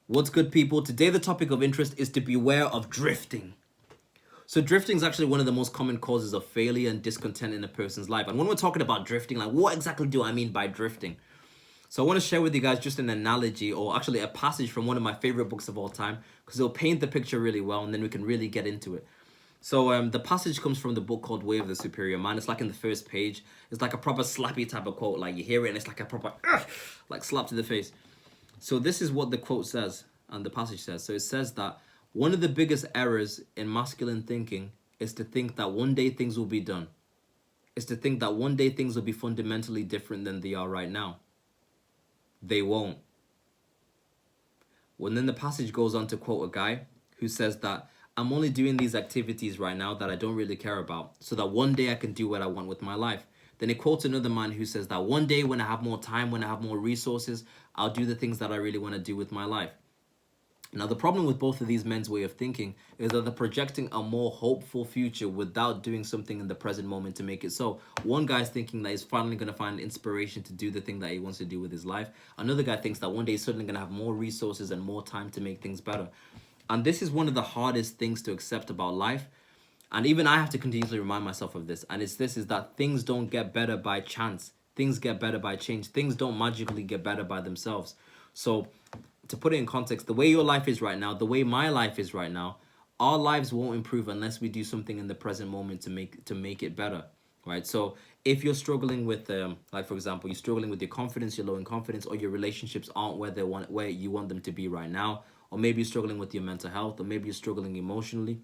What's good, people? Today the topic of interest is to beware of drifting. So drifting is actually one of the most common causes of failure and discontent in a person's life. And when we're talking about drifting, like what exactly do I mean by drifting? So I want to share with you guys just an analogy, or actually a passage from one of my favorite books of all time, because it'll paint the picture really well, and then we can really get into it. So the passage comes from the book called Way of the Superior Man. It's like in the first page. It's like a proper slappy type of quote. Like you hear it and it's like a proper like slap to the face. So this is what the quote says and the passage says. So it says that one of the biggest errors in masculine thinking is to think that one day things will be done. Is to think that one day things will be fundamentally different than they are right now. They won't. When then the passage goes on to quote a guy who says that I'm only doing these activities right now that I don't really care about, so that one day I can do what I want with my life. Then it quotes another man who says that one day when I have more time, when I have more resources, I'll do the things that I really want to do with my life. Now, the problem with both of these men's way of thinking is that they're projecting a more hopeful future without doing something in the present moment to make it so. One guy's thinking that he's finally going to find inspiration to do the thing that he wants to do with his life. Another guy thinks that one day he's suddenly going to have more resources and more time to make things better. And this is one of the hardest things to accept about life. And even I have to continuously remind myself of this. And it's this, is that things don't get better by chance. Things get better by change. Things don't magically get better by themselves. So to put it in context, the way your life is right now, the way my life is right now, our lives won't improve unless we do something in the present moment to make it better, right? So if you're struggling with, like for example, you're struggling with your confidence, you're low in confidence, or your relationships aren't where you want them to be right now, or maybe you're struggling with your mental health, or maybe you're struggling emotionally,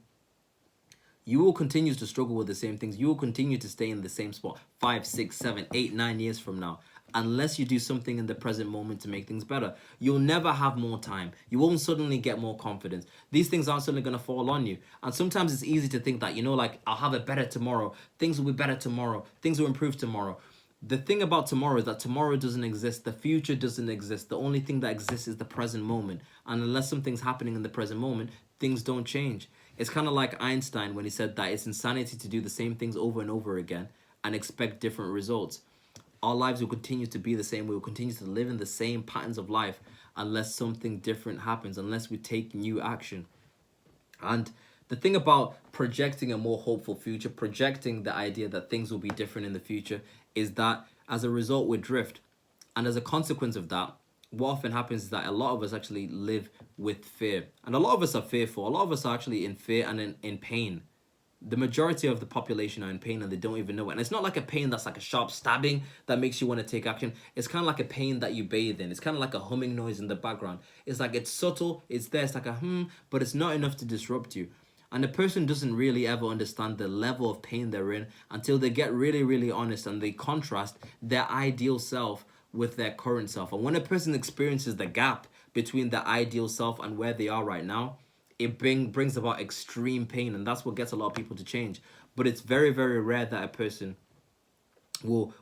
you will continue to struggle with the same things. You will continue to stay in the same spot 5, 6, 7, 8, 9 years from now, unless you do something in the present moment to make things better. You'll never have more time. You won't suddenly get more confidence. These things aren't suddenly going to fall on you. And sometimes it's easy to think that, like, I'll have it better tomorrow. Things will be better tomorrow. Things will improve tomorrow. The thing about tomorrow is that tomorrow doesn't exist. The future doesn't exist. The only thing that exists is the present moment. And unless something's happening in the present moment, things don't change. It's kind of like Einstein when he said that it's insanity to do the same things over and over again and expect different results. Our lives will continue to be the same. We will continue to live in the same patterns of life unless something different happens, unless we take new action. And the thing about projecting a more hopeful future, projecting the idea that things will be different in the future, is that as a result, we drift. And as a consequence of that, what often happens is that a lot of us actually live with fear. And a lot of us are fearful. A lot of us are actually in fear and in pain. The majority of the population are in pain and they don't even know it. And it's not like a pain that's like a sharp stabbing that makes you want to take action. It's kind of like a pain that you bathe in. It's kind of like a humming noise in the background. It's like it's subtle, it's there, it's like a but it's not enough to disrupt you. And the person doesn't really ever understand the level of pain they're in until they get really, really honest and they contrast their ideal self with their current self. And when a person experiences the gap between their ideal self and where they are right now, it brings about extreme pain, and that's what gets a lot of people to change. But it's very, very rare that a person will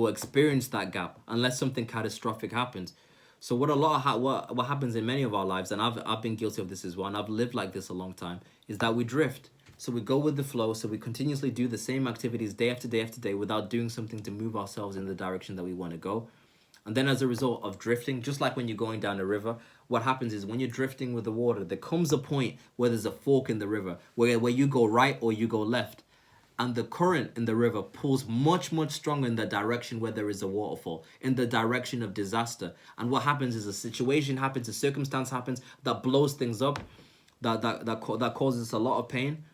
experience that gap unless something catastrophic happens. So what happens in many of our lives, and I've been guilty of this as well, and I've lived like this a long time, is that we drift. So we go with the flow. So we continuously do the same activities day after day after day without doing something to move ourselves in the direction that we want to go. And then as a result of drifting, just like when you're going down a river, what happens is when you're drifting with the water, there comes a point where there's a fork in the river where you go right or you go left. And the current in the river pulls much, much stronger in the direction where there is a waterfall, in the direction of disaster. And what happens is a situation happens, a circumstance happens that blows things up, that causes a lot of pain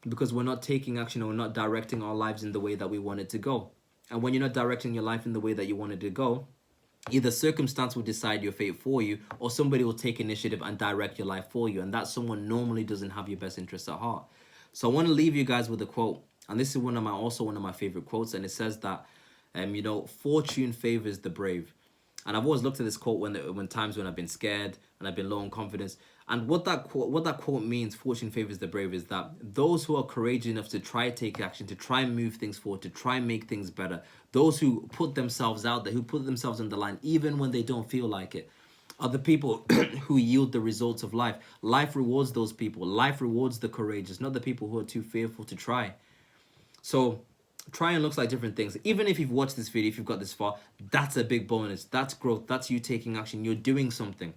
because we're not taking action or we're not directing our lives in the way that we want it to go. And when you're not directing your life in the way that you want it to go, either circumstance will decide your fate for you or somebody will take initiative and direct your life for you. And that someone normally doesn't have your best interests at heart. So I want to leave you guys with a quote. And this is one of my favorite quotes. And it says that, fortune favors the brave. And I've always looked at this quote when times when I've been scared and I've been low on confidence. And what that quote means, fortune favors the brave, is that those who are courageous enough to try to take action, to try and move things forward, to try and make things better, those who put themselves out there, who put themselves on the line, even when they don't feel like it, are the people who yield the results of life. Life rewards those people. Life rewards the courageous, not the people who are too fearful to try. So trying looks like different things. Even if you've watched this video, if you've got this far, that's a big bonus. That's growth. That's you taking action. You're doing something.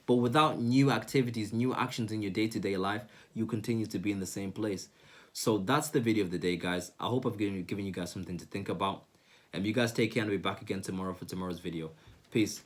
But without new activities, new actions in your day-to-day life, you continue to be in the same place. So that's the video of the day, guys. I hope I've given you guys something to think about. And you guys take care, and I'll be back again tomorrow for tomorrow's video. Peace.